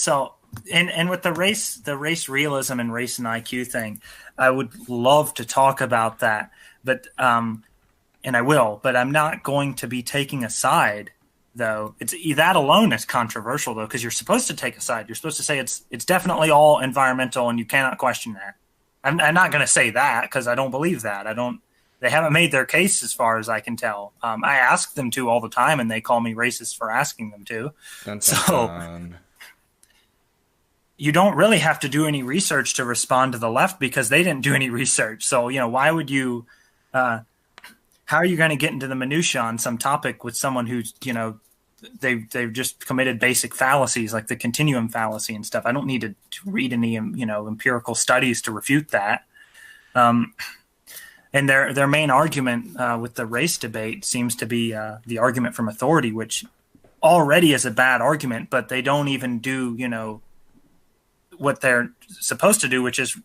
So, and with the race realism and race and IQ thing, I would love to talk about that, but and I will, but I'm not going to be taking a side. Though it's that alone is controversial, though, because you're supposed to take a side. You're supposed to say it's definitely all environmental, and you cannot question that. I'm not going to say that because I don't believe that. I don't. They haven't made their case as far as I can tell. I ask them to all the time, and they call me racist for asking them to. Dun, dun, So dun. you don't really have to do any research to respond to the left because they didn't do any research. So why would you? How are you going to get into the minutia on some topic with someone who's they've just committed basic fallacies like the continuum fallacy and stuff? I don't need to read any empirical studies to refute that. And their main argument with the race debate seems to be the argument from authority, which already is a bad argument, but they don't even do what they're supposed to do, which is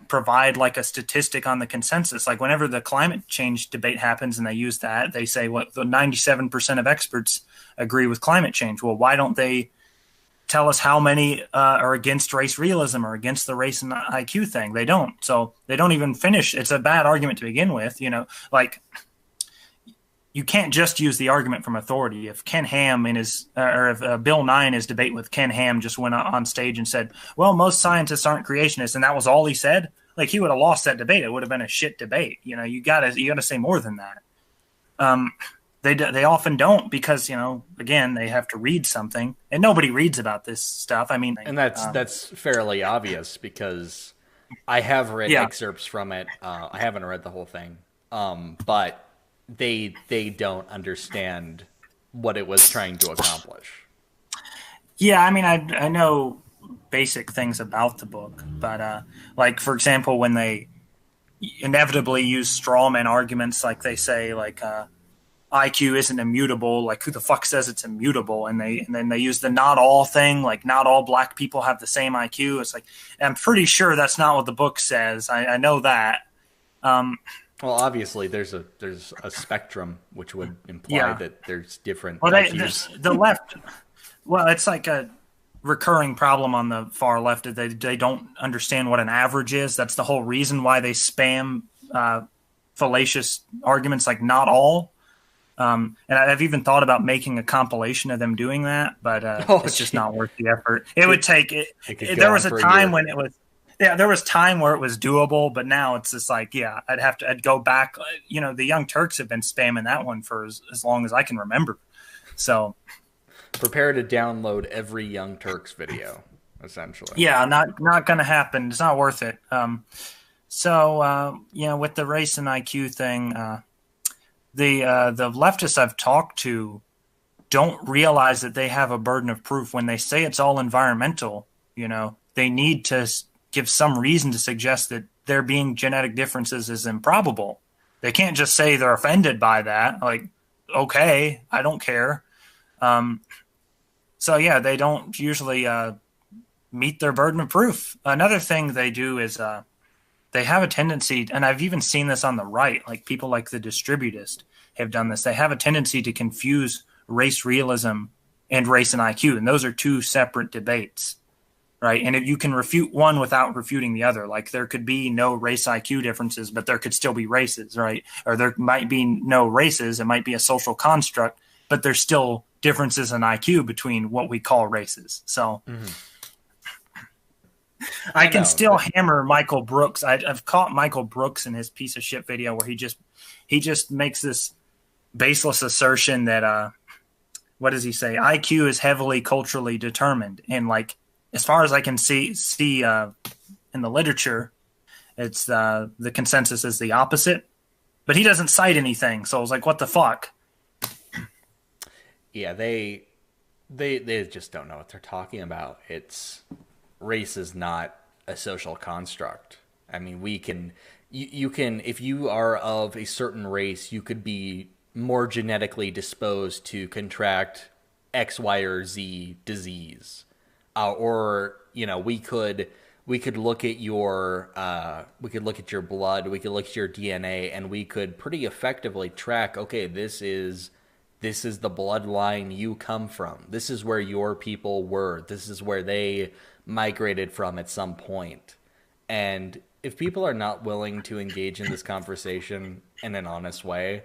provide like a statistic on the consensus. Like whenever the climate change debate happens and they use that, they say what the 97% of experts agree with climate change. Well, why don't they tell us how many are against race realism or against the race and IQ thing? They don't. So they don't even finish. It's a bad argument to begin with, like you can't just use the argument from authority. If Ken Ham if Bill Nye in his debate with Ken Ham just went on stage and said, well, most scientists aren't creationists, and that was all he said, like he would have lost that debate. It would have been a shit debate. You gotta say more than that. They often don't because, again, they have to read something and nobody reads about this stuff. I mean, And that's fairly obvious because I have read excerpts from it. I haven't read the whole thing, but they don't understand what it was trying to accomplish. Yeah, I mean, I know basic things about the book, but like for example, when they inevitably use straw man arguments, like they say like IQ isn't immutable, like who the fuck says it's immutable? And then they use the not all thing, like not all black people have the same IQ. It's like I'm pretty sure that's not what the book says. I know that. Well, obviously, there's a spectrum, which would imply that there's different IQs. The left. Well, it's like a recurring problem on the far left. They don't understand what an average is. That's the whole reason why they spam fallacious arguments like not all. And I've even thought about making a compilation of them doing that, but it's just not worth the effort. It would take it. There was a time when it was. Yeah, there was time where it was doable, but now it's just like, I'd go back. The Young Turks have been spamming that one for as long as I can remember. So prepare to download every Young Turks video, essentially. Yeah, not going to happen. It's not worth it. With the race and IQ thing, the leftists I've talked to don't realize that they have a burden of proof when they say it's all environmental. They need to give some reason to suggest that there being genetic differences is improbable. They can't just say they're offended by that. Like, okay, I don't care. They don't usually meet their burden of proof. Another thing they do is they have a tendency, and I've even seen this on the right, like people like the distributist have done this. They have a tendency to confuse race realism and race and IQ, and those are two separate debates. Right. And if you can refute one without refuting the other, like there could be no race IQ differences, but there could still be races. Right. Or there might be no races. It might be a social construct, but there's still differences in IQ between what we call races. So I can still hammer Michael Brooks. I've caught Michael Brooks in his piece of shit video where he just makes this baseless assertion that what does he say? IQ is heavily culturally determined. And like, as far as I can see in the literature, it's the consensus is the opposite. But he doesn't cite anything, so I was like, "What the fuck?" Yeah, they just don't know what they're talking about. Race is not a social construct. I mean, you can if you are of a certain race, you could be more genetically disposed to contract X, Y, or Z disease. We could look at your blood, we could look at your DNA, and we could pretty effectively track, okay, this is This is the bloodline you come from. This is where your people were. This is where they migrated from at some point. And if people are not willing to engage in this conversation in an honest way,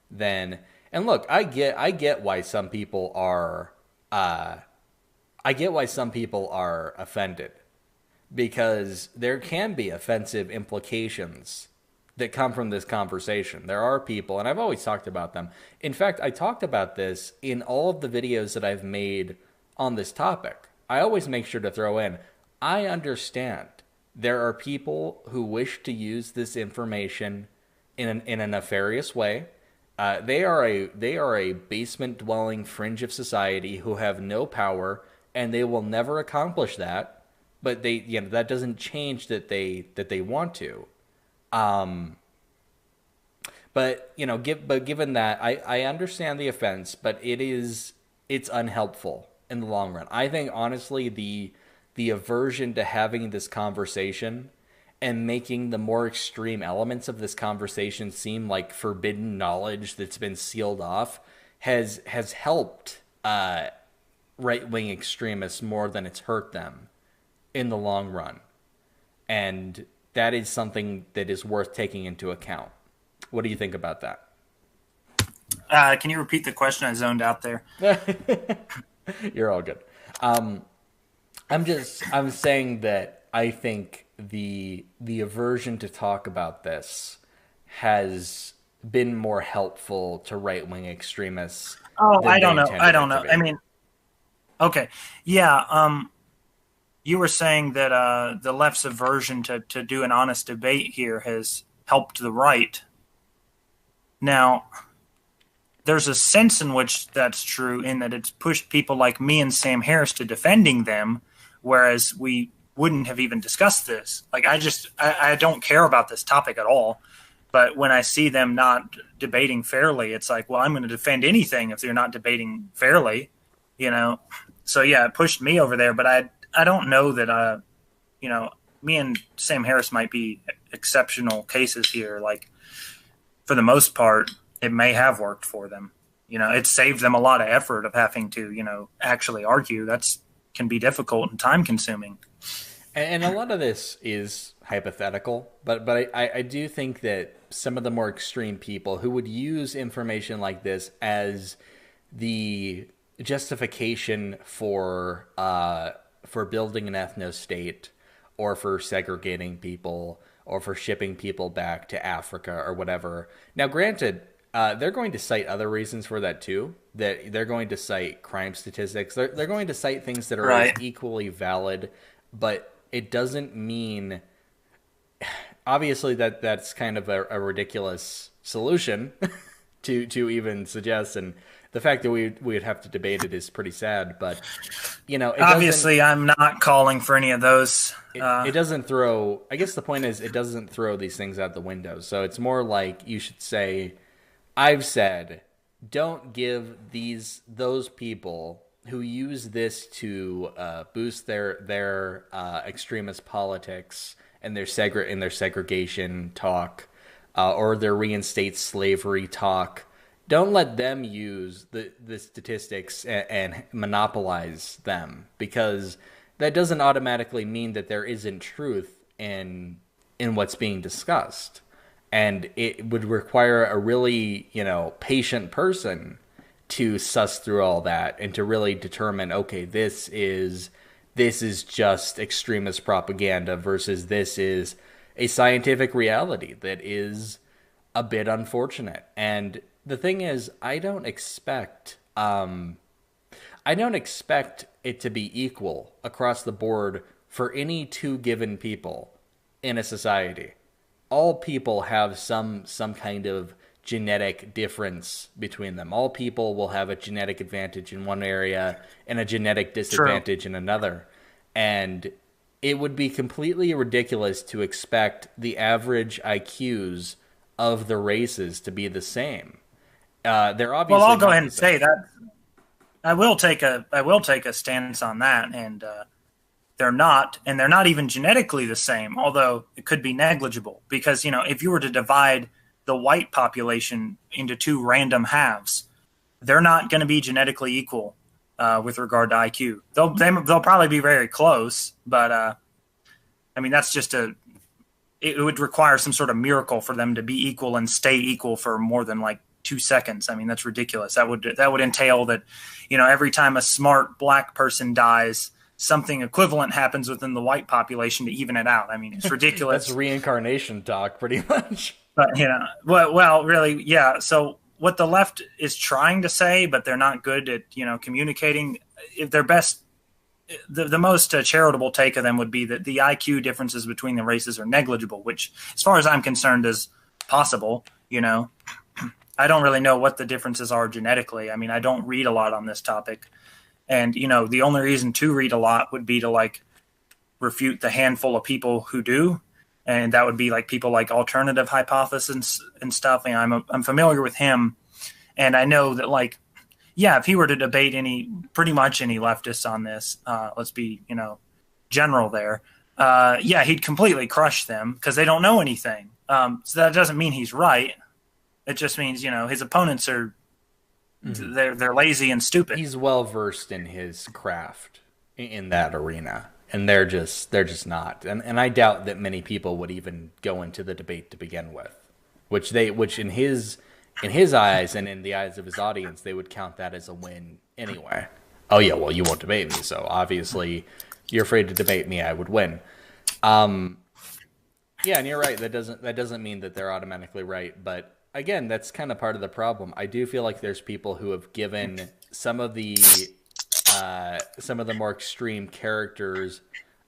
then, and look, I get why some people are I get why some people are offended, because there can be offensive implications that come from this conversation. There are people, and I've always talked about them. In fact, I talked about this in all of the videos that I've made on this topic. I always make sure to throw in, I understand there are people who wish to use this information in a nefarious way. They are a basement dwelling fringe of society who have no power, and they will never accomplish that. But that doesn't change that they want to. But given that, I understand the offense, but it's unhelpful in the long run. I think honestly the aversion to having this conversation and making the more extreme elements of this conversation seem like forbidden knowledge that's been sealed off has helped right-wing extremists more than it's hurt them in the long run. And that is something that is worth taking into account. What do you think about that? Can you repeat the question? I zoned out there. You're all good. I'm saying that I think the aversion to talk about this has been more helpful to right-wing extremists. Oh, I don't know. I don't know. I mean, okay. Yeah. You were saying that the left's aversion to do an honest debate here has helped the right. Now, there's a sense in which that's true, in that it's pushed people like me and Sam Harris to defending them, whereas we wouldn't have even discussed this. Like, I don't care about this topic at all. But when I see them not debating fairly, it's like, well, I'm going to defend anything if they're not debating fairly, So yeah, it pushed me over there. But I don't know that me and Sam Harris might be exceptional cases here. Like, for the most part, it may have worked for them. It saved them a lot of effort of having to, actually argue. That's can be difficult and time consuming. And a lot of this is hypothetical, but I do think that some of the more extreme people who would use information like this as the justification for building an ethno-state, or for segregating people, or for shipping people back to Africa or whatever. Now, granted, they're going to cite other reasons for that too. That they're going to cite crime statistics. They're going to cite things that are right. equally valid, but it doesn't mean. Obviously, that's kind of a ridiculous solution to even suggest, and the fact that we'd have to debate it is pretty sad. But obviously, I'm not calling for any of those. It doesn't throw. I guess the point is, it doesn't throw these things out the window. So it's more like you should say, I've said, don't give those people who use this to boost their extremist politics and their segregation talk, or their reinstate slavery talk. Don't let them use the statistics and monopolize them, because that doesn't automatically mean that there isn't truth in what's being discussed. And it would require a really, patient person to suss through all that and to really determine, okay, this is just extremist propaganda versus this is a scientific reality that is a bit unfortunate. And the thing is, I don't expect it to be equal across the board for any two given people in a society. All people have some kind of genetic difference between them. All people will have a genetic advantage in one area and a genetic disadvantage in another. And it would be completely ridiculous to expect the average IQs of the races to be the same. They're obviously. Well, I'll go ahead and say that I will take a stance on that, and they're not even genetically the same, although it could be negligible. Because if you were to divide the white population into two random halves, they're not going to be genetically equal with regard to IQ. They'll probably be very close, but I mean that's just a it would require some sort of miracle for them to be equal and stay equal for more than like 2 seconds. I mean, that's ridiculous. That would entail that, every time a smart black person dies, something equivalent happens within the white population to even it out. I mean, it's ridiculous. That's reincarnation talk, pretty much. But well, really, yeah. So what the left is trying to say, but they're not good at communicating. If their best the most charitable take of them would be that the IQ differences between the races are negligible, which, as far as I'm concerned, is possible. I don't really know what the differences are genetically. I mean, I don't read a lot on this topic. And, the only reason to read a lot would be to, like, refute the handful of people who do. And that would be, like, people like Alternative Hypothesis and stuff. And I'm familiar with him. And I know that, like, yeah, if he were to debate pretty much any leftists on this, let's be, general there. Yeah, he'd completely crush them because they don't know anything. So that doesn't mean he's right. It just means, his opponents are, they're lazy and stupid. He's well versed in his craft in that arena, and they're just not. And I doubt that many people would even go into the debate to begin with, which in his eyes and in the eyes of his audience, they would count that as a win anyway. Oh yeah, well, you won't debate me, so obviously you're afraid to debate me. I would win. Yeah, and you're right. That doesn't mean that they're automatically right, but again, that's kind of part of the problem. I do feel like there's people who have given some of the more extreme characters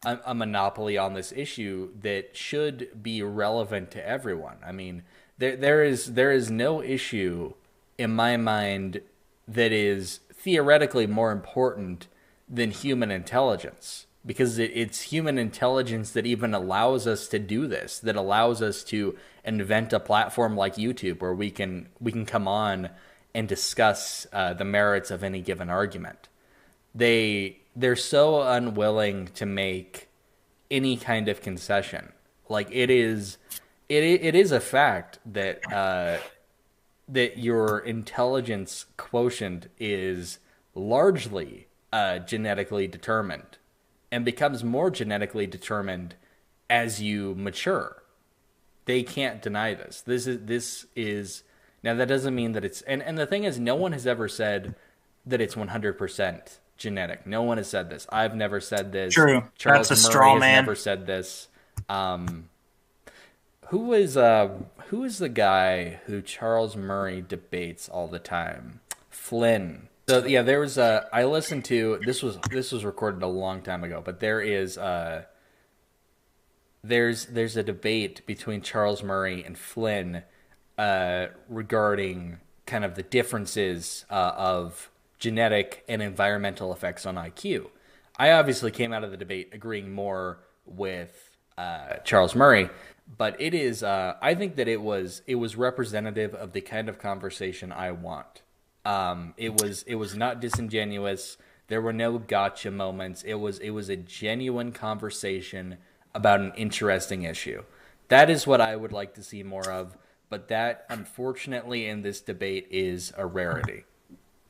a monopoly on this issue that should be relevant to everyone. I mean, there is no issue in my mind that is theoretically more important than human intelligence, because it's human intelligence that even allows us to do this, that allows us to invent a platform like YouTube where we can come on and discuss the merits of any given argument. They're so unwilling to make any kind of concession. Like it is a fact that that your intelligence quotient is largely genetically determined, and becomes more genetically determined as you mature. They can't deny this. This is now, that doesn't mean that it's and the thing is, no one has ever said that it's 100% genetic. No one has said this. I've never said this. True. Charles That's a Murray straw has man. never said this. Who is the guy who Charles Murray debates all the time? Flynn. So yeah, there was I listened to this was recorded a long time ago, but there's a debate between Charles Murray and Flynn regarding kind of the differences of genetic and environmental effects on IQ. I obviously came out of the debate agreeing more with Charles Murray, but it is I think that it was representative of the kind of conversation I want. It was not disingenuous. There were no gotcha moments. It was a genuine conversation about an interesting issue. That is what I would like to see more of, but that, unfortunately, in this debate is a rarity.